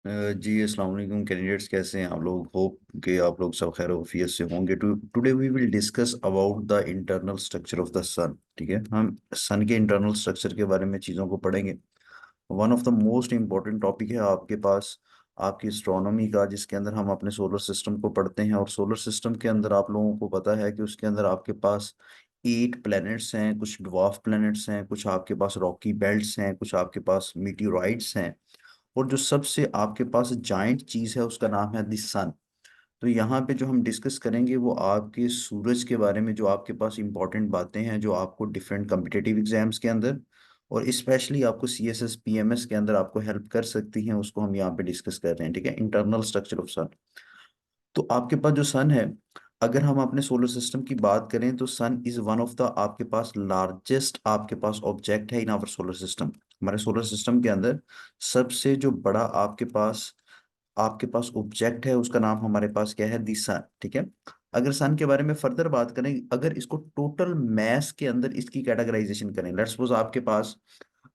जी अस्सलाम वालेकुम कैंडिडेट्स, कैसे हैं आप लोग? होप कि आप लोग सब खैर वफियत से होंगे। Today we will discuss about the internal structure of the sun. ठीक है, हम सन के इंटरनल स्ट्रक्चर के बारे में चीज़ों को पढ़ेंगे। One of the most important topic है आपके पास आपकी एस्ट्रोनॉमी का, जिसके अंदर हम अपने सोलर सिस्टम को पढ़ते हैं। और सोलर सिस्टम के अंदर आप लोगों को पता है कि उसके अंदर आपके पास 8 प्लैनेट्स हैं, कुछ ड्वार्फ प्लैनेट्स हैं, कुछ आपके पास रॉकी बेल्ट्स हैं, कुछ आपके पास मीटियोराइट्स हैं, और जो सबसे आपके पास जाइंट चीज है उसका नाम है द सन। तो यहाँ पे जो हम डिस्कस करेंगे वो आपके सूरज के बारे में, जो आपके पास इंपॉर्टेंट बातें हैं जो आपको डिफरेंट कम्पिटेटिव एग्जाम्स के अंदर और स्पेशली आपको C S S P M S के अंदर आपको हेल्प कर सकती हैं, उसको हम यहाँ पे डिस्कस कर रहे हैं। ठीक है, इंटरनल स्ट्रक्चर ऑफ सन। तो आपके पास जो सन है, अगर हम अपने सोलर सिस्टम की बात करें तो सन इज वन ऑफ द आपके पास लार्जेस्ट आपके पास ऑब्जेक्ट है इन आवर सोलर सिस्टम। हमारे सोलर सिस्टम के अंदर सबसे जो बड़ा आपके पास ऑब्जेक्ट है उसका नाम हमारे पास क्या है? दी सन। ठीक है, अगर सन के बारे में फर्दर बात करें, अगर इसको टोटल मैस के अंदर इसकी कैटेगराइजेशन करें, लेट्स सपोज आपके पास,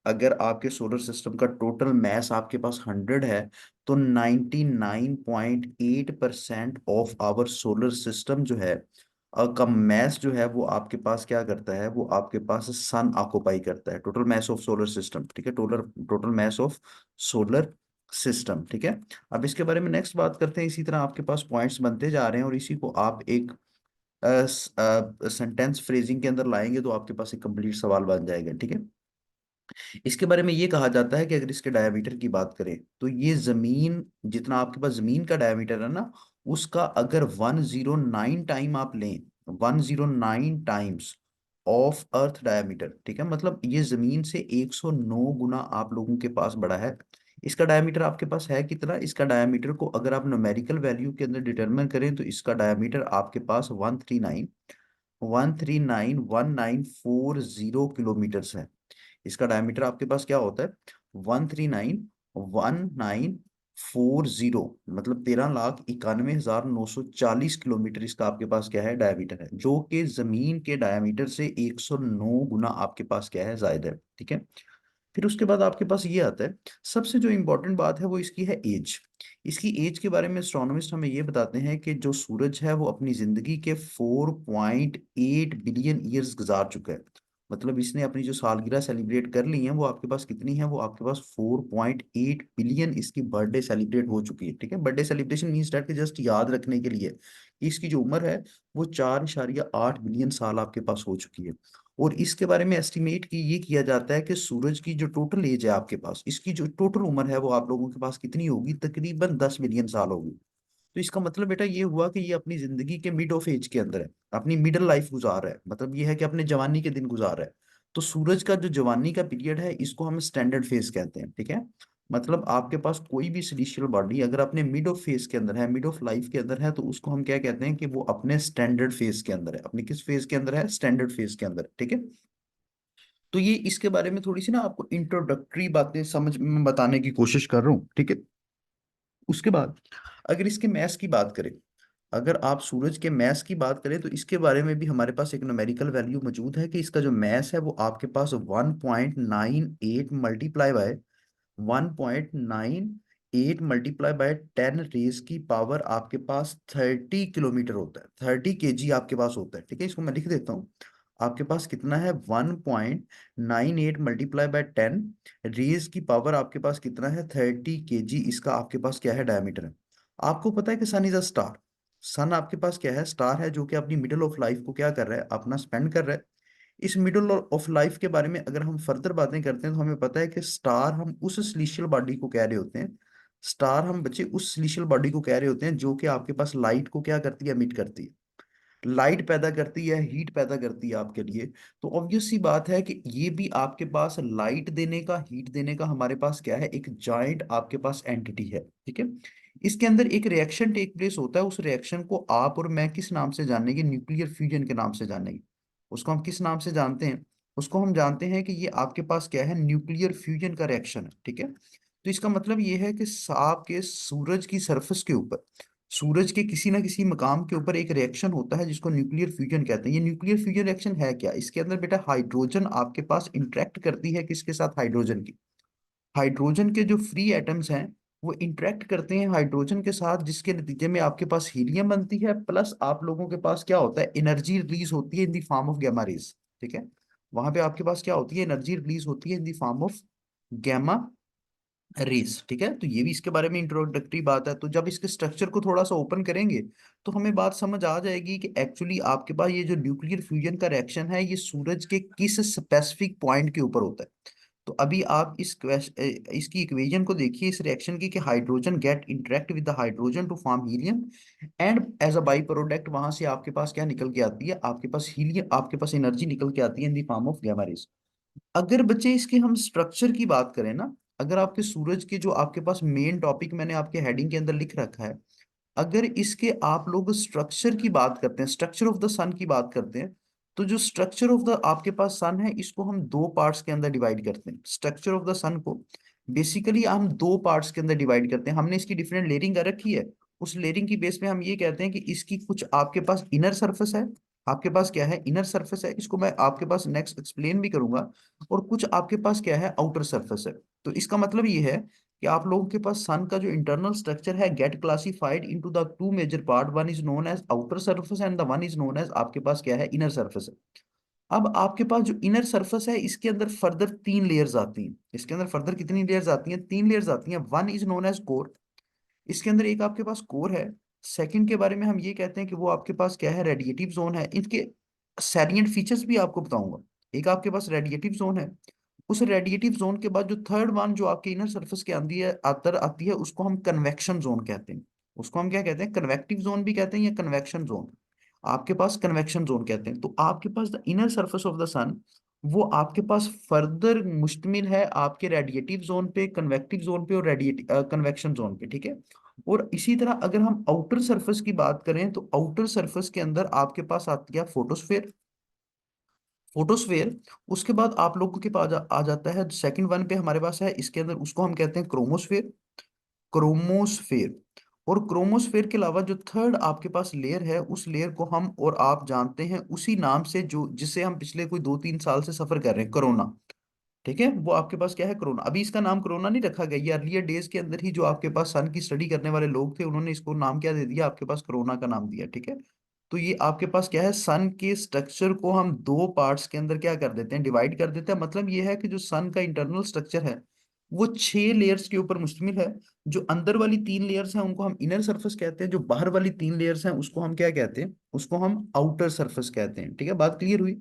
अगर आपके सोलर सिस्टम का टोटल मैस आपके पास 100 है, तो 99.8% ऑफ आवर सोलर सिस्टम जो है का मैस जो है वो आपके पास क्या करता है? वो आपके पास सन ऑक्युपाई करता है, total mass of solar system. ठीक है, total total mass of solar system. ठीक है, अब इसके बारे में नेक्स्ट बात करते हैं। इसी तरह आपके पास पॉइंट्स बनते जा रहे हैं और इसी को आप एक सेंटेंस फ्रेजिंग के अंदर लाएंगे तो आपके पास एक कंप्लीट सवाल बन जाएगा। ठीक है, इसके बारे में ये कहा जाता है कि अगर इसके डायमीटर की बात करें तो ये जमीन, जितना आपके पास जमीन का डायमीटर है ना, उसका अगर 109 टाइम आप लें, 109 टाइम्स ऑफ अर्थ डायमीटर, ठीक है, मतलब ये जमीन से 109 गुना आप लोगों के पास बड़ा है। इसका डायमीटर आपके पास है कितना? इसका डायमीटर को अगर आप न्यूमेरिकल वैल्यू के अंदर डिटरमिन करें तो इसका डायमीटर आपके पास 139 है। इसका डायमीटर आपके पास क्या होता है? 139 1940, मतलब 13,91,940 किलोमीटर इसका आपके पास क्या है? डायमीटर है, जो कि जमीन के डायमीटर से 109 गुना आपके पास क्या है? ज्यादा है। ठीक है, फिर उसके बाद आपके पास ये आता है, सबसे जो इंपॉर्टेंट बात है वो इसकी है एज। इसकी एज के बारे में एस्ट्रोनॉमिस्ट हमें ये बताते हैं कि जो सूरज है वो अपनी जिंदगी के 4.8 बिलियन ईयर्स गुजार चुका है। मतलब इसने अपनी जो सालगिरह सेलिब्रेट कर ली है वो आपके पास कितनी है? वो आपके पास 4.8 बिलियन इसकी बर्थडे सेलिब्रेट हो चुकी है। ठीक है, बर्थडे सेलिब्रेशन मीन्स डेट के जस्ट याद रखने के लिए कि इसकी जो उम्र है वो 4.8 बिलियन साल आपके पास हो चुकी है। और इसके बारे में एस्टिमेट की ये किया जाता है कि सूरज की जो टोटल एज है आपके पास, इसकी जो टोटल उम्र है वो आप लोगों के पास कितनी होगी? तकरीबन 10 बिलियन साल होगी। तो इसका मतलब बेटा ये हुआ कि ये अपनी जिंदगी के मिड ऑफ एज के अंदर है, अपनी मिडिल लाइफ गुजार रहा है, मतलब ये है कि अपने जवानी के दिन गुजार रहा है। तो सूरज का जो जवानी का पीरियड है इसको हम स्टैंडर्ड फेज कहते हैं। ठीक है, मतलब आपके पास कोई भी सिलेस्टियल बॉडी अगर अपने मिड ऑफ फेज के अंदर है, मिड ऑफ लाइफ के अंदर है, तो उसको हम क्या कहते हैं? कि वो अपने स्टैंडर्ड फेज के अंदर है। अपने किस फेज के अंदर है? स्टैंडर्ड फेज के अंदर। ठीक है, तो ये इसके बारे में थोड़ी सी ना आपको इंट्रोडक्टरी बातें समझ में बताने की कोशिश कर रहा हूँ। ठीक है, उसके बाद अगर इसके मैथ्स की बात करें, अगर आप सूरज के मैस की बात करें तो इसके बारे में भी हमारे पास एक न्यूमेरिकल वैल्यू मौजूद है कि इसका जो मैस है वो आपके पास 1.98 मल्टीप्लाई बाय 1.98 रेज की पावर आपके पास 30 किलोमीटर होता है, 30 kg आपके पास होता है। ठीक है, इसको मैं लिख देता हूँ। आपके पास कितना है? 1.98 मल्टीप्लाई बाय 10 रेज की पावर आपके पास कितना है? 30 kg इसका आपके पास क्या है? डायमीटर है। आपको पता है कि सन इज अ स्टार। सन आपके पास क्या है? स्टार है, जो कि अपनी मिडिल ऑफ लाइफ को क्या कर रहा है? अपना स्पेंड कर रहा है। इस मिडिल ऑफ लाइफ के बारे में अगर हम फर्दर बातें करते हैं तो हमें पता है कि स्टार हम उस सिलेस्टियल बॉडी को कह रहे होते हैं। स्टार हम बच्चे उस सिलेस्टियल बॉडी को कह रहे होते हैं जो कि आपके पास लाइट को क्या करती है? एमिट करती है, लाइट पैदा करती है, हीट पैदा करती है आपके लिए। तो ऑब्वियस सी बात है कि ये भी आपके पास लाइट देने का, हीट देने का हमारे पास क्या है? एक जाइंट आपके पास एंटिटी है। ठीक है, इसके अंदर एक रिएक्शन टेक प्लेस होता है। उस रिएक्शन को आप और मैं किस नाम से जानेंगे? न्यूक्लियर फ्यूजन के नाम से जानेंगे। उसको हम किस नाम से जानते हैं? उसको हम जानते हैं कि ये आपके पास क्या है? न्यूक्लियर फ्यूजन का रिएक्शन है। ठीक है, तो इसका मतलब ये है कि आपके सूरज की सरफेस के ऊपर, सूरज के किसी ना किसी मकाम के ऊपर एक रिएक्शन होता है जिसको न्यूक्लियर फ्यूजन कहते हैं। ये न्यूक्लियर फ्यूजन रिएक्शन है क्या? इसके अंदर बेटा हाइड्रोजन आपके पास इंटरेक्ट करती है किसके साथ? हाइड्रोजन की। हाइड्रोजन के जो फ्री एटम्स हैं वो इंटरेक्ट करते हैं हाइड्रोजन के साथ, जिसके नतीजे में आपके पास हीलियम बनती है, प्लस आप लोगों के पास क्या होता है, एनर्जी रिलीज होती है in the form of gamma rays. ठीक है, वहां पे आपके पास क्या होती है, एनर्जी रिलीज होती है in the form of gamma rays. ठीक है, तो ये भी इसके बारे में इंट्रोडक्टरी बात है। तो जब इसके स्ट्रक्चर को थोड़ा सा ओपन करेंगे तो हमें बात समझ आ जाएगी कि एक्चुअली आपके पास ये जो न्यूक्लियर फ्यूजन का रिएक्शन है, ये सूरज के किस स्पेसिफिक पॉइंट के ऊपर होता है। तो अभी आप इसकी इक्वेशन को देखिए इस रिएक्शन की, कि hydrogen get interact with the hydrogen to form helium, and as a by product वहां से आपके पास क्या निकल के आती है, आपके पास हीलियम, आपके पास एनर्जी निकल के आती है in the form of gamma rays. अगर बच्चे इसके हम स्ट्रक्चर की बात करें ना, अगर आपके सूरज के जो आपके पास मेन टॉपिक मैंने आपके हेडिंग के अंदर लिख रखा है, अगर इसके आप लोग स्ट्रक्चर की बात करते हैं, स्ट्रक्चर ऑफ द सन की बात करते हैं, तो जो स्ट्रक्चर ऑफ द आपके पास सन है, इसको हम दो पार्ट्स के अंदर डिवाइड करते हैं। स्ट्रक्चर ऑफ द सन को बेसिकली हम दो पार्ट्स के अंदर डिवाइड करते हैं। हमने इसकी डिफरेंट लेयरिंग कर रखी है, उस लेयरिंग की बेस पे हम ये कहते हैं कि इसकी कुछ आपके पास इनर सरफेस है, आपके पास क्या है, इनर सरफेस है, इसको मैं आपके पास नेक्स्ट एक्सप्लेन भी करूंगा, और कुछ आपके पास क्या है, आउटर सरफेस है। तो इसका मतलब ये है कि आप लोगों के पास सन का जो इंटरनल स्ट्रक्चर है get classified into the two major part, one is known as outer surface and the one is known as आपके पास क्या है, इनर सरफेस है। अब आपके पास जो इनर सरफेस है, इसके अंदर फर्दर तीन लेयर्स आती हैं। इसके अंदर फर्दर कितनी लेयर्स आती हैं, तीन लेयर्स आती हैं। One is known as core, इसके अंदर एक आपके पास कोर है। सेकंड के बारे में हम ये कहते हैं कि वो आपके पास क्या है, रेडिएटिव जोन है। इनके सैलिएंट फीचर्स भी आपको बताऊंगा। एक आपके पास रेडिएटिव जोन है, उस रेडिएटिव जोन के बाद जो थर्ड वन जो आपके इनर सरफेस के आती है, आतर आती है, उसको हम कन्वेक्शन जोन कहते हैं। उसको हम क्या कहते हैं, कन्वेक्टिव जोन भी कहते हैं या कन्वेक्शन जोन, आपके पास कन्वेक्शन जोन कहते हैं। तो आपके पास the inner surface of the sun, वो आपके पास फर्दर मुश्तमिल है आपके रेडिएटिव जोन पे, कन्वेक्टिव जोन पे और रेडिएट कन्वेक्शन जोन पे। ठीक है, और इसी तरह अगर हम आउटर सरफेस की बात करें, तो आउटर सरफेस के अंदर आपके पास आती है फोटोस्फेयर। फोटोस्फेयर, उसके बाद आप लोगों के पास आ जाता है सेकंड वन पे हमारे पास है, इसके अंदर उसको हम कहते हैं क्रोमोस्फेयर। क्रोमोस्फेयर, और क्रोमोस्फेयर के अलावा जो थर्ड आपके पास लेयर है, उस लेयर को हम और आप जानते हैं उसी नाम से, जो जिससे हम पिछले कोई 2-3 साल से सफर कर रहे हैं, कोरोना। ठीक है, वो आपके पास क्या है, कोरोना। अभी इसका नाम कोरोना नहीं रखा गया, ये अर्लियर डेज के अंदर ही जो आपके पास सन की स्टडी करने वाले लोग थे, उन्होंने इसको नाम क्या दे दिया, आपके पास कोरोना का नाम दिया। ठीक है, तो ये आपके पास क्या है, सन के स्ट्रक्चर को हम दो पार्ट्स के अंदर क्या कर देते हैं, डिवाइड कर देते हैं। मतलब ये है कि जो सन का इंटरनल स्ट्रक्चर है, वो 6 लेयर्स के ऊपर मुश्तमिल है। जो अंदर वाली 3 लेयर्स हैं उनको हम इनर सरफेस कहते हैं, जो बाहर वाली 3 लेयर्स हैं उसको हम क्या कहते हैं, उसको हम आउटर सरफेस कहते हैं। ठीक है, बात क्लियर हुई।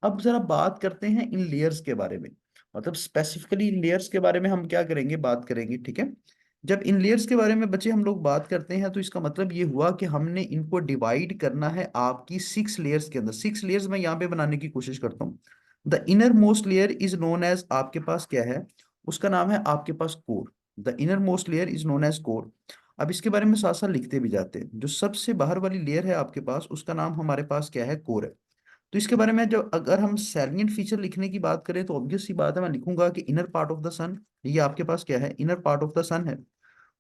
अब जरा बात करते हैं इन लेयर्स के बारे में, मतलब स्पेसिफिकली इन लेयर्स के बारे में हम क्या करेंगे, बात करेंगे। ठीक है, जब इन लेयर्स के बारे में बच्चे हम लोग बात करते हैं, तो इसका मतलब ये हुआ कि हमने इनको डिवाइड करना है आपकी 6 लेयर्स के अंदर। 6 लेयर्स मैं यहाँ पे बनाने की कोशिश करता हूँ। The inner most layer is known as आपके पास क्या है, उसका नाम है आपके पास core. The inner most layer is known as core. अब इसके बारे में साथ साथ लिखते भी जाते हैं, जो सबसे बाहर वाली लेयर है आपके पास, उसका नाम हमारे पास क्या है, कोर है। तो इसके बारे में जो अगर हम सैलिएंट फीचर लिखने की बात करें, तो ऑब्वियस सी बात है, मैं लिखूंगा कि इनर पार्ट ऑफ द सन, ये आपके पास क्या है, inner part of the sun है।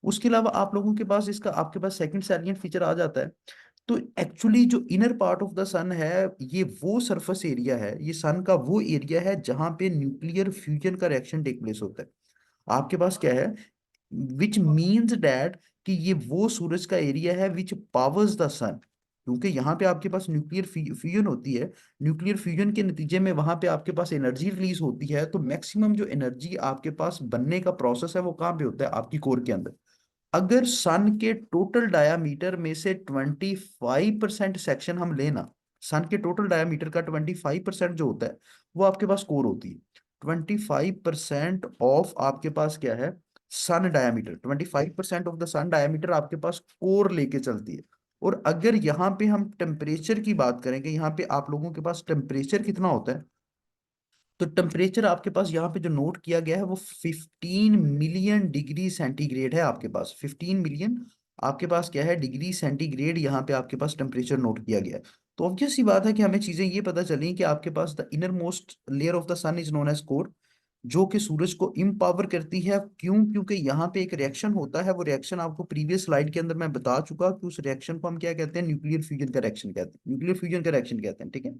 उसके अलावा आप लोगों के पास इसका आपके पास सेकंड सैलिएंट फीचर आ जाता है। तो एक्चुअली जो inner part of the sun है, ये वो सरफेस एरिया है, ये सन का वो एरिया है जहां पे न्यूक्लियर फ्यूजन का रिएक्शन टेक प्लेस होता है। आपके पास क्या है, विच मीन्स डैट कि ये वो सूरज का एरिया है विच पावर्स द सन, क्योंकि यहाँ पे आपके पास न्यूक्लियर फ्यूजन होती है। न्यूक्लियर फ्यूजन के नतीजे में वहां पे आपके पास एनर्जी रिलीज होती है, तो मैक्सिमम जो एनर्जी आपके पास बनने का प्रोसेस है, वो कहाँ पे होता है, आपकी कोर के अंदर। अगर सन के टोटल डायामीटर में से 25% सेक्शन हम लेना, सन के टोटल डायामीटर का 25% जो होता है, वो आपके पास कोर होती है। 25% ऑफ आपके पास क्या है, sun diameter, 25% of the sun diameter आपके पास कोर लेके चलती है। और अगर यहाँ पे हम टेम्परेचर की बात करें कि यहाँ पे आप लोगों के पास टेम्परेचर कितना होता है, तो टेम्परेचर आपके पास यहाँ पे जो नोट किया गया है, वो 15 मिलियन डिग्री सेंटीग्रेड है। आपके पास 15 मिलियन आपके पास क्या है, डिग्री सेंटीग्रेड, यहाँ पे आपके पास टेम्परेचर नोट किया गया है। तो ऑब्वियस सी बात है कि हमें चीजें ये पता चली कि आपके पास the inner most layer of the sun is known as core, जो कि सूरज को इम्पावर करती है। क्यों, क्योंकि यहाँ पे एक रिएक्शन होता है, वो रिएक्शन आपको प्रीवियस स्लाइड के अंदर मैं बता चुका कि उस रिएक्शन को हम क्या कहते हैं, न्यूक्लियर फ्यूजन का रिएक्शन कहते हैं, न्यूक्लियर फ्यूजन का रिएक्शन कहते हैं। ठीक है,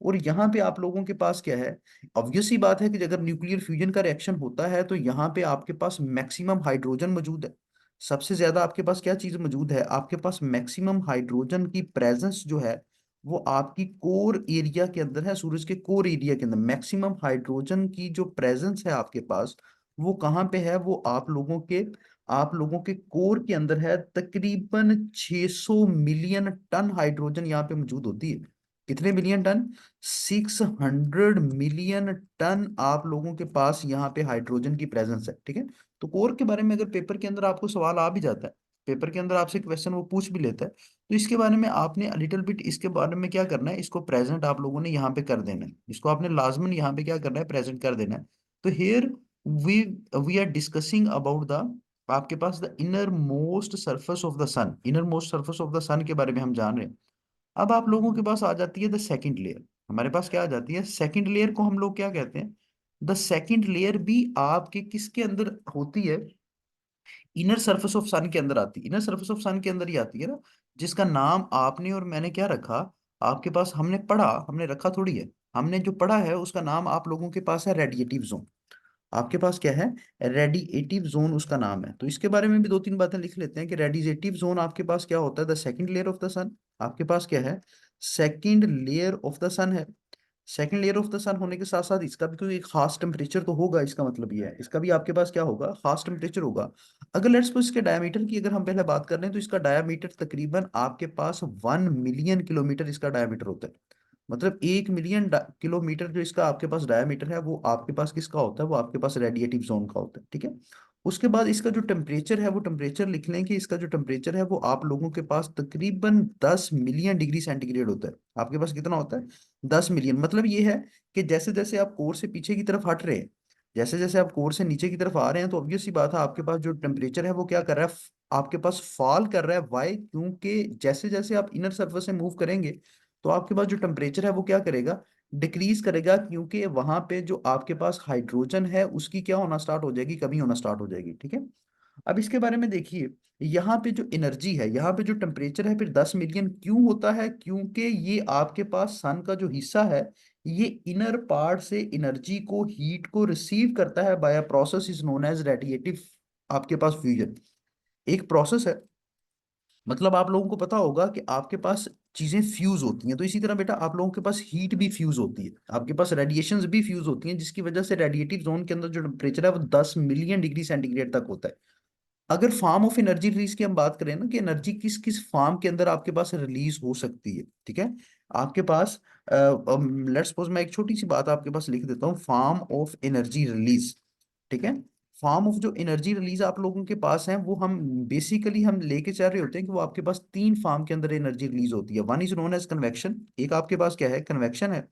और यहाँ पे आप लोगों के पास क्या है, ऑब्वियस सी बात है कि अगर न्यूक्लियर फ्यूजन का रिएक्शन होता है तो यहाँ पे आपके पास मैक्सिमम हाइड्रोजन मौजूद है। सबसे ज्यादा आपके पास क्या चीज मौजूद है, आपके पास मैक्सिमम हाइड्रोजन की प्रेजेंस जो है वो आपकी कोर एरिया के अंदर है। सूरज के कोर एरिया के अंदर मैक्सिमम हाइड्रोजन की जो प्रेजेंस है आपके पास, वो कहाँ पे है, वो आप लोगों के कोर के अंदर है। तकरीबन 600 मिलियन टन हाइड्रोजन यहाँ पे मौजूद होती है। कितने मिलियन टन, 600 मिलियन टन आप लोगों के पास यहाँ पे हाइड्रोजन की प्रेजेंस है। ठीक है, तो कोर के बारे में अगर पेपर के अंदर आपको सवाल आ भी जाता है, पेपर के अंदर आपसे क्वेश्चन वो पूछ भी लेता है, तो इसके बारे में आपने लिटिल बिट इसके बारे में क्या करना है, इसको प्रेजेंट आप लोगों ने यहाँ पे कर देना है, इसको आपने लाजमन यहाँ पे क्या करना है, प्रेजेंट कर देना है। तो here we we are discussing about the, आपके पास the inner most surface of the sun, inner most surface of the sun के बारे में हम जान रहे हैं। अब आप लोगों के पास आ जाती है द सेकंड लेयर। हमारे पास क्या आ जाती है, सेकंड लेयर को हम लोग क्या कहते हैं, द सेकंड लेयर भी आपके किसके अंदर होती है, इनर सरफेस ऑफ सन के अंदर आती है। इनर सरफेस ऑफ सन के अंदर ही आती है ना, जिसका नाम आपने और मैंने क्या रखा, आपके पास हमने पढ़ा, हमने रखा थोड़ी है, हमने जो पढ़ा है उसका नाम आप लोगों के पास है रेडिएटिव जोन। आपके पास क्या है, रेडिएटिव जोन उसका नाम है। तो इसके बारे में भी दो तीन बातें लिख लेते हैं कि रेडिएटिव जोन आपके पास क्या होता है, the second layer of the sun. आपके पास क्या है, second layer of the sun है। Second layer of the sun होने के साथ साथ इसका भी कोई एक खास टेम्परेचर तो होगा, इसका मतलब ये है इसका भी आपके पास क्या होगा, खास टेम्परेचर होगा। अगर लेट्स सपोज इसके डायमीटर की अगर हम पहले बात कर रहे हैं, तो इसका डायमीटर तकरीबन आपके पास 1 मिलियन किलोमीटर इसका डायमीटर होता है। मतलब 1 मिलियन किलोमीटर जो इसका आपके पास डायमीटर है, वो आपके पास किसका होता है, वो आपके पास रेडिएटिव जोन का होता है। ठीक है, उसके बाद इसका जो टेम्परेचर है, वो टेम्परेचर लिख लें कि इसका जो टेम्परेचर है वो आप लोगों के पास तकरीबन 10 मिलियन डिग्री सेंटीग्रेड होता है। आपके पास कितना होता है, 10 मिलियन। मतलब ये है कि जैसे जैसे आप कोर से पीछे की तरफ हट रहे हैं, जैसे जैसे आप कोर से नीचे की तरफ आ रहे हैं, तो ऑब्वियस सी बात है आपके पास जो टेम्परेचर है वो क्या कर रहा है, आपके पास फॉल कर रहा है। वाई, क्योंकि जैसे जैसे आप इनर सर्फेस से मूव करेंगे, तो आपके पास जो टेम्परेचर है वो क्या करेगा, डिक्रीज करेगा, क्योंकि वहां पे जो आपके पास हाइड्रोजन है उसकी क्या होना स्टार्ट हो जाएगी, कमी होना स्टार्ट हो जाएगी। ठीक है, अब इसके बारे में देखिए, यहाँ पे जो एनर्जी है, यहाँ पे जो टेम्परेचर है फिर 10 मिलियन क्यों होता है, क्योंकि ये आपके पास सन का जो हिस्सा है, ये इनर पार्ट से एनर्जी को, हीट को रिसीव करता है by a process is known as radiative, आपके पास फ्यूजन एक प्रोसेस है। मतलब आप लोगों को पता होगा कि आपके पास चीजें फ्यूज होती हैं, तो इसी तरह बेटा आप लोगों के पास हीट भी फ्यूज होती है, आपके पास रेडिएशंस भी फ्यूज होती हैं, जिसकी वजह से रेडिएटिव जोन के अंदर जो टेम्परेचर है वो 10 मिलियन डिग्री सेंटीग्रेड तक होता है। अगर फॉर्म ऑफ एनर्जी रिलीज की हम बात करें ना, कि एनर्जी किस किस फॉर्म के अंदर आपके पास रिलीज हो सकती है, ठीक है, आपके पास लेट्स सपोज मैं एक छोटी सी बात आपके पास लिख देता हूँ, फॉर्म ऑफ एनर्जी रिलीज। ठीक है, फॉर्म ऑफ जो एनर्जी रिलीज आप लोगों के पास है, वो हम बेसिकली हम लेके चल रहे होते हैं कि वो आपके पास तीन फॉर्म के अंदर एनर्जी रिलीज होती है। One is known as convection, एक आपके पास क्या है, कन्वेक्शन है।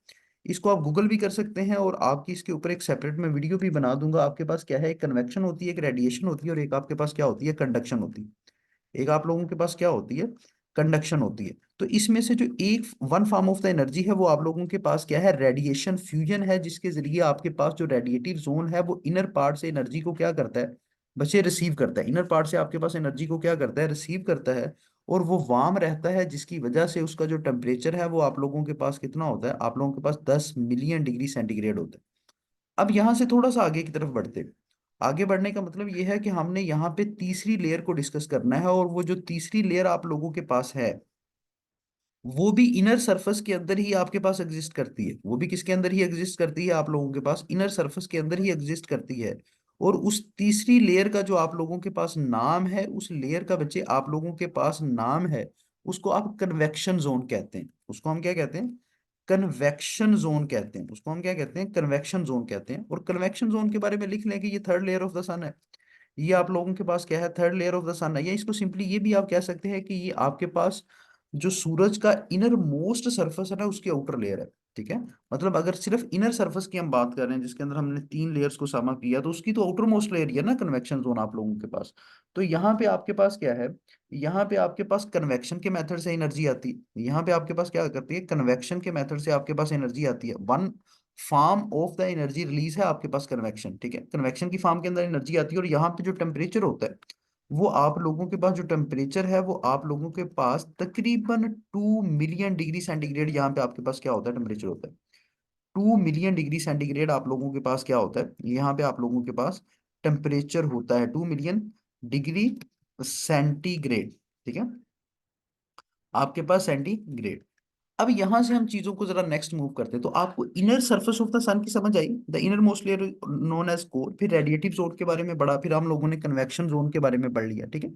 इसको आप गूगल भी कर सकते हैं, और आपकी इसके ऊपर एक सेपरेट मैं वीडियो भी बना दूंगा। आपके पास क्या है, एक कन्वेक्शन होती है, एक रेडिएशन होती है, और एक आपके पास क्या होती है, कंडक्शन होती है। एक आप लोगों के पास क्या होती है, कंडक्शन होती है। तो इसमें से जो एक one form of the energy है, वो आप लोगों के पास क्या है, रेडिएशन फ्यूजन है, जिसके जरिए आपके पास जो रेडिएटिव जोन है वो इनर पार्ट से एनर्जी को क्या करता है, बच्चे रिसीव करता है। इनर पार्ट से आपके पास एनर्जी को क्या करता है, रिसीव करता है। और वो वार्म रहता है, जिसकी वजह से उसका जो टेम्परेचर है वो आप लोगों के पास कितना होता है, आप लोगों के पास 10 मिलियन डिग्री सेंटीग्रेड होता है। अब यहां से थोड़ा सा आगे की तरफ बढ़ते हैं। आगे बढ़ने का मतलब ये है कि हमने यहाँ पे तीसरी लेयर को डिस्कस करना है, और वो जो तीसरी लेयर आप लोगों के पास है, वो भी इनर सरफेस के अंदर ही आपके पास एग्जिस्ट करती है। वो भी किसके अंदर ही एग्जिस्ट करती है, आप लोगों के पास इनर सरफेस के अंदर ही एग्जिस्ट करती है। और उस तीसरी लेयर का जो आप लोगों के पास नाम है, उस लेयर का बच्चे आप लोगों के पास नाम है, उसको आप कन्वेक्शन जोन कहते हैं। उसको हम क्या कहते हैं, कन्वेक्शन जोन कहते हैं। उसको हम क्या कहते हैं, कन्वेक्शन जोन कहते हैं। और कन्वेक्शन जोन के बारे में लिख लें कि ये third layer of the sun है। ये आप लोगों के पास क्या है, third layer of the sun है। या इसको सिंपली ये भी आप कह सकते हैं कि ये आपके पास जो सूरज का इनर मोस्ट सरफेस है ना, उसकी आउटर लेयर है। ठीक है, मतलब अगर सिर्फ इनर सरफेस की हम बात कर रहे हैं, जिसके अंदर हमने तीन लेयर्स को समा किया, तो उसकी तो आउटर मोस्ट लेयर ही है ना कन्वेक्शन जोन आप लोगों के पास। तो यहाँ पे आपके पास क्या है, यहाँ पे आपके पास कन्वेक्शन के मेथड से एनर्जी आती है। यहाँ पे आपके पास क्या करती है, कन्वेक्शन के मेथड से आपके पास एनर्जी आती है। One form of the energy release है आपके पास कन्वेक्शन। ठीक है, कन्वेक्शन की फॉर्म के अंदर एनर्जी आती है, और यहाँ पे जो टेम्परेचर होता है, वो आप लोगों के पास जो टेम्परेचर है वो आप लोगों के पास तकरीबन 2 मिलियन डिग्री सेंटीग्रेड, यहाँ पे आपके पास क्या होता है, टेम्परेचर होता है 2 मिलियन डिग्री सेंटीग्रेड। आप लोगों के पास क्या होता है, यहाँ पे आप लोगों के पास टेम्परेचर होता है 2 मिलियन डिग्री सेंटीग्रेड। ठीक है, आपके पास सेंटीग्रेड। अब यहां से हम चीजों को जरा नेक्स्ट मूव करते हैं, तो आपको inner surface of the sun की समझ आई, the inner most layer known as core, फिर रेडिएटिव जोन के बारे में पढ़ा, फिर हम लोगों ने कन्वेक्शन जोन के बारे में पढ़ लिया। ठीक है,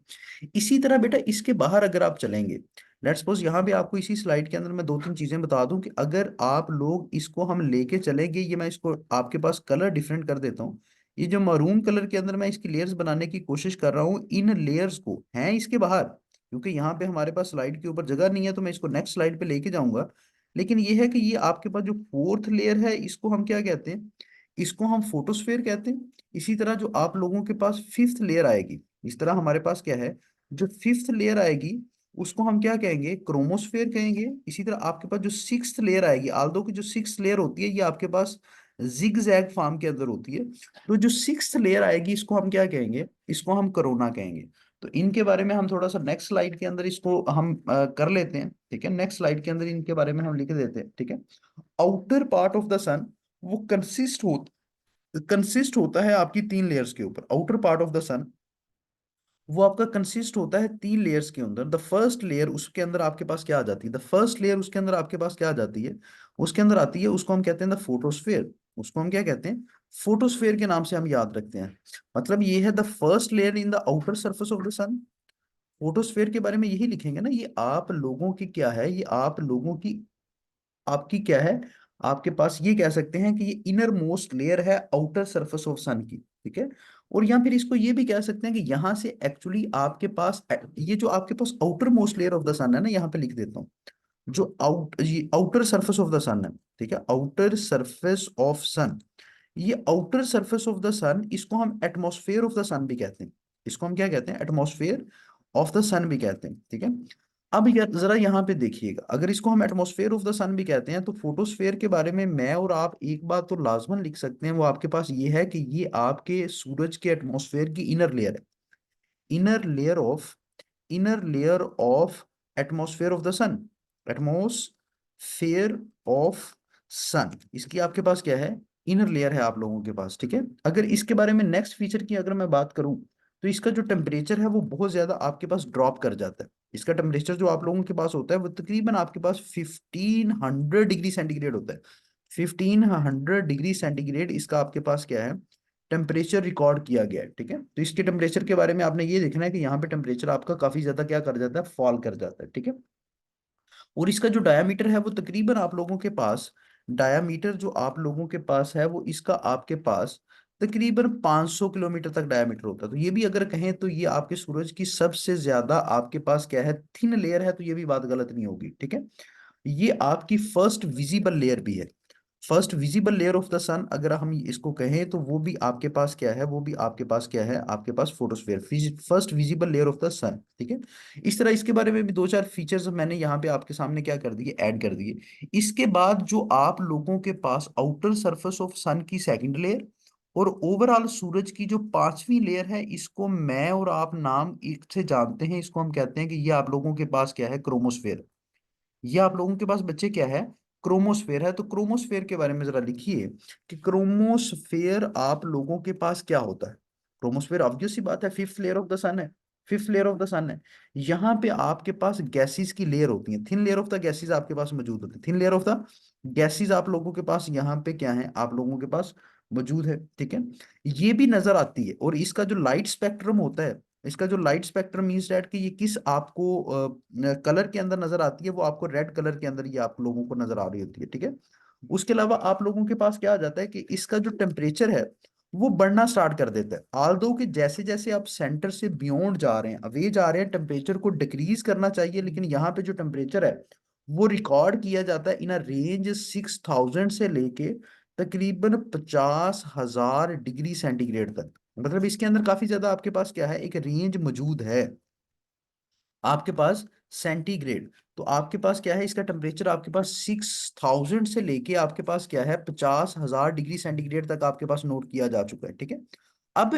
इसी तरह बेटा इसके बाहर अगर आप चलेंगे, लेट्स सपोज यहाँ पे आपको इसी स्लाइड के अंदर मैं दो तीन चीजें बता दूं कि अगर आप लोग इसको हम लेके चलेंगे, ये मैं इसको आपके पास कलर डिफरेंट कर देता हूँ। ये जो मरून कलर के अंदर मैं इसकी लेयर्स बनाने की कोशिश कर रहा हूँ, इन लेयर्स को हैं इसके बाहर, क्योंकि यहाँ पे हमारे पास स्लाइड के ऊपर जगह नहीं है, तो मैं इसको नेक्स्ट स्लाइड पे लेके जाऊंगा। लेकिन ये है कि ये आपके पास जो फोर्थ लेयर है, इसको हम क्या कहते हैं, इसको हम फोटोस्फेयर कहते हैं। इसी तरह जो आप लोगों के पास फिफ्थ लेयर आएगी, इस तरह हमारे पास क्या है, जो फिफ्थ लेयर आएगी उसको हम क्या कहेंगे, क्रोमोस्फेयर कहेंगे। इसी तरह आपके पास जो सिक्स्थ लेयर आएगी, आल्दो की जो सिक्स्थ लेयर होती है ये आपके पास जिग जैग फॉर्म के अंदर होती है, तो जो सिक्स्थ लेयर आएगी इसको हम क्या कहेंगे, इसको हम कोरोना कहेंगे। तो इनके बारे में हम थोड़ा सा नेक्स्ट स्लाइड के अंदर इसको हम कर लेते हैं। ठीक है, नेक्स्ट स्लाइड के अंदर इनके बारे में हम लिख देते हैं। ठीक है, outer part of the sun वो कंसिस्ट होता है आपकी तीन लेयर्स के ऊपर। Outer part of the sun वो आपका कंसिस्ट होता है तीन लेयर्स के अंदर। द फर्स्ट लेयर उसके अंदर आपके पास क्या आ जाती है, द फर्स्ट लेयर उसके अंदर आपके पास क्या आ जाती है, उसके अंदर आती है, उसको हम कहते हैं द फोटोस्फेयर। उसको हम क्या कहते हैं, फोटोस्फेयर के नाम से हम याद रखते हैं। मतलब ये है the first layer in the outer surface of the sun. Photosphere के बारे में यही लिखेंगे ना, ये आप लोगों की क्या है, ये आप लोगों की, आपकी क्या है, आपके पास ये कह सकते हैं कि ये इनर मोस्ट लेयर है आउटर सरफेस ऑफ सन की। ठीक है, और या फिर इसको ये भी कह सकते हैं कि यहां से एक्चुअली आपके पास ये जो आपके पास outer most layer of the sun है ना, यहाँ पे लिख देता हूँ, जो ये outer surface of the sun है। ठीक है, आउटर सरफेस ऑफ सन, ये outer surface of the sun, इसको हम एटमॉस्फेयर ऑफ द सन भी कहते हैं। इसको हम क्या कहते हैं, एटमॉस्फेयर ऑफ द सन भी कहते हैं। ठीक है, अब यार जरा यहाँ पे देखिएगा, अगर इसको हम एटमॉस्फेयर ऑफ द सन भी कहते हैं, तो फोटोस्फेयर के बारे में मैं और आप एक बात तो लाजमन लिख सकते हैं, वो आपके पास ये है कि ये आपके सूरज के एटमॉस्फेयर की इनर लेयर है। Inner layer of, inner layer of atmosphere of the sun, atmosphere of sun, इसकी आपके पास क्या है, इनर लेयर है आप लोगों के पास। ठीक है, अगर इसके बारे में नेक्स्ट फीचर की अगर मैं बात करूं, तो इसका जो टेम्परेचर है वो बहुत ज्यादा आपके पास ड्रॉप कर जाता है। इसका टेम्परेचर जो आप लोगों के पास होता है वो तकरीबन आपके पास 1500 डिग्री सेंटीग्रेड होता है। 1500 डिग्री सेंटीग्रेड इसका आपके पास क्या है, टेम्परेचर रिकॉर्ड किया गया है। ठीक है, तो इसके टेम्परेचर के बारे में आपने ये देखना है कि यहाँ पे टेम्परेचर आपका काफी ज्यादा क्या कर जाता है, फॉल कर जाता है। ठीक है, और इसका जो डायामीटर है वो तकरीबन आप लोगों के पास, डायामीटर जो आप लोगों के पास है वो इसका आपके पास तकरीबन 500 किलोमीटर तक डायामीटर होता है। तो ये भी अगर कहें तो ये आपके सूरज की सबसे ज्यादा आपके पास क्या है, थिन लेयर है, तो ये भी बात गलत नहीं होगी। ठीक है, ये आपकी फर्स्ट विजिबल लेयर भी है। First visible layer of the sun अगर हम इसको कहें, तो वो भी आपके पास क्या है, वो भी आपके पास क्या है, आपके पास photosphere, first visible layer of the sun. ठीक है, इस तरह इसके बारे में भी दो चार फीचर्स मैंने यहाँ पे आपके सामने क्या कर दिए, ऐड कर दिए। इसके बाद जो आप लोगों के पास आउटर सरफेस ऑफ सन की सेकंड लेयर और ओवरऑल सूरज की जो पांचवी लेयर है, इसको मैं और आप नाम एक से जानते हैं, इसको हम कहते हैं कि ये आप लोगों के पास क्या है, क्रोमोस्फेयर। ये आप लोगों के पास बच्चे क्या है, क्रोमोस्फेयर है। तो क्रोमोस्फेयर के बारे में जरा लिखिए कि क्रोमोस्फेयर आप लोगों के पास क्या होता है। क्रोमोस्फेयर ऑब्वियस सी बात है, fifth layer of the sun है, fifth layer of the sun है। यहाँ पे आपके पास गैसेस की लेयर होती है, thin layer of the gases आपके पास मौजूद होती है, thin layer of the gases आप लोगों के पास यहाँ पे क्या है, आप लोगों के पास मौजूद है। ठीक है, ये भी नजर आती है, और इसका जो लाइट स्पेक्ट्रम होता है, इसका जो लाइट स्पेक्ट्रम मीन्स दैट कि ये किस आपको कलर के अंदर नजर आती है, वो आपको रेड कलर के अंदर ये आप लोगों को नजर आ रही होती है। ठीक है, उसके अलावा आप लोगों के पास क्या आ जाता है कि इसका जो टेम्परेचर है वो बढ़ना स्टार्ट कर देता है। आल्दो कि जैसे जैसे आप सेंटर से बियॉन्ड जा रहे हैं, अवे जा रहे हैं, टेम्परेचर को डिक्रीज करना चाहिए, लेकिन यहाँ पे जो टेम्परेचर है वो रिकॉर्ड किया जाता है इन अ रेंज 6000 से लेके तकरीबन 50,000 डिग्री सेंटीग्रेड तक। मतलब इसके अंदर काफी ज्यादा आपके पास क्या है, एक रेंज मौजूद है आपके पास, सेंटीग्रेड। तो आपके पास क्या है, इसका टेम्परेचर आपके पास 6000 से लेके आपके पास क्या है, 50,000 डिग्री सेंटीग्रेड तक आपके पास नोट किया जा चुका है। ठीक है, अब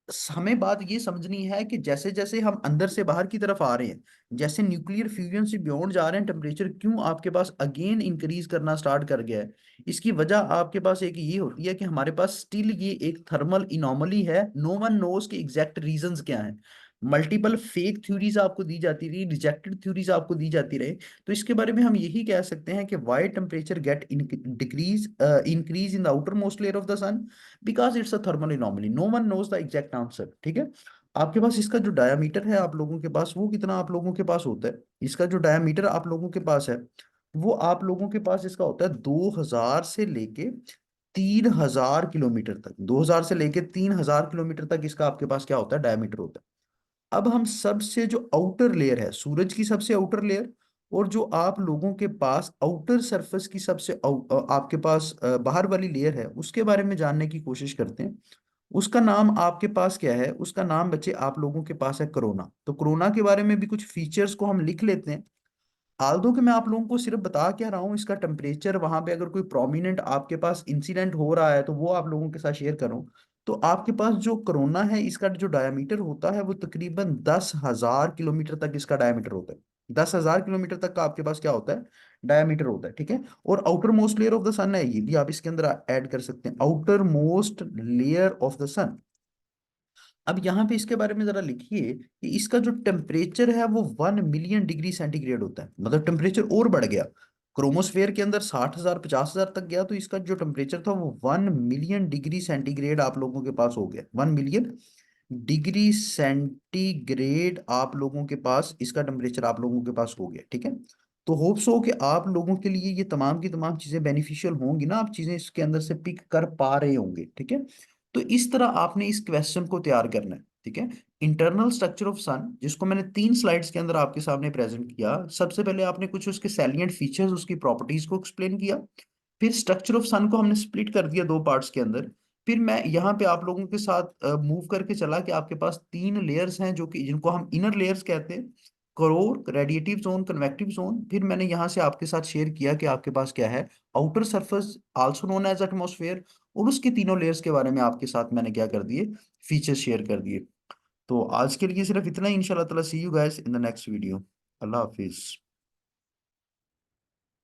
हमें बात ये समझनी है कि जैसे जैसे हम अंदर से बाहर की तरफ आ रहे हैं, जैसे न्यूक्लियर फ्यूजन से बियॉन्ड जा रहे हैं, टेम्परेचर क्यों आपके पास अगेन इंक्रीज करना स्टार्ट कर गया है। इसकी वजह आपके पास एक ये होती है कि हमारे पास स्टिल ये एक थर्मल इनॉमली है, नो वन नोज के एग्जैक्ट रीजंस क्या हैं। मल्टीपल फेक थ्योरीज आपको दी जाती रही, रिजेक्टेड थ्योरीज आपको दी जाती रही। तो इसके बारे में हम यही कह सकते हैं कि why temperature get decrease increase in the outer most layer of the sun, because it's a thermal anomaly, no one knows the exact answer. ठीक है। आपके पास इसका जो डायामीटर है आप लोगों के पास, वो कितना आप लोगों के पास होता है, इसका जो डायामीटर आप लोगों के पास है, वो आप लोगों के पास इसका होता है 2000 से लेके 3000 किलोमीटर तक। 2000 से लेके 3000 किलोमीटर तक इसका आपके पास क्या होता है, डायमीटर होता है। अब हम सबसे जो आउटर लेयर है, सूरज की सबसे आउटर लेयर, और जो आप लोगों के पास आउटर सरफेस की सबसे आपके पास बाहर वाली लेयर है, उसके बारे में जानने की कोशिश करते हैं। उसका नाम आपके पास क्या है, उसका नाम बच्चे आप लोगों के पास है कोरोना। तो कोरोना के बारे में भी कुछ फीचर्स को हम लिख लेते हैं। आल्दो कि मैं आप लोगों को सिर्फ बता क्या रहा हूँ, इसका टेम्परेचर वहां पे अगर कोई प्रोमिनेंट आपके पास इंसिडेंट हो रहा है तो वो आप लोगों के साथ शेयर करूँ। तो आपके पास जो कोरोना है, इसका जो डायमीटर होता है वो तकरीबन 10,000 किलोमीटर तक इसका डायमीटर होता है। 10,000 किलोमीटर तक का आपके पास क्या होता है, डायमीटर होता है। ठीक है। और outer most layer of the sun है, ये भी आप इसके अंदर ऐड कर सकते हैं, outer most layer of the sun. अब यहाँ पे इसके बारे में जरा लिखिए कि इसका जो टेम्परेचर है वो 1 मिलियन डिग्री सेंटीग्रेड होता है, मतलब टेम्परेचर और बढ़ गया। क्रोमोस्फेयर के अंदर 60,000 50,000 तक गया, तो इसका जो टेम्परेचर था वो 1 मिलियन डिग्री सेंटीग्रेड आप लोगों के पास हो गया। 1 मिलियन डिग्री सेंटीग्रेड आप लोगों के पास इसका टेम्परेचर आप लोगों के पास हो गया। ठीक है। तो होप्स हो कि आप लोगों के लिए ये तमाम की तमाम चीजें बेनिफिशियल होंगी ना, आप चीजें इसके अंदर से पिक कर पा रहे होंगे। ठीक है। तो इस तरह आपने इस क्वेश्चन को तैयार करना है। ठीक है। इंटरनल स्ट्रक्चर ऑफ सन, जिसको मैंने 3 स्लाइड्स के अंदर आपके सामने प्रेजेंट किया। सबसे पहले आपने कुछ उसके सैलिएंट फीचर्स, उसकी प्रॉपर्टीज को एक्सप्लेन किया। फिर स्ट्रक्चर ऑफ सन को हमने स्प्लिट कर दिया 2 पार्ट्स के अंदर। फिर मैं यहाँ पे आप लोगों के साथ मूव करके चला कि आपके पास 3 लेयर्स हैं जो कि जिनको हम इनर लेयर्स कहते हैं, core, radiative zone, convective zone. फिर मैंने यहाँ से आपके साथ शेयर किया कि आपके पास क्या है, outer surface also known as atmosphere. और उसके तीनों लेयर्स के बारे में आपके साथ मैंने क्या कर दिए, फीचर्स शेयर कर दिए। तो आज के लिए सिर्फ इतना ही। इंशाल्लाह ताला see you guys in the next video. अल्लाह हाफिज।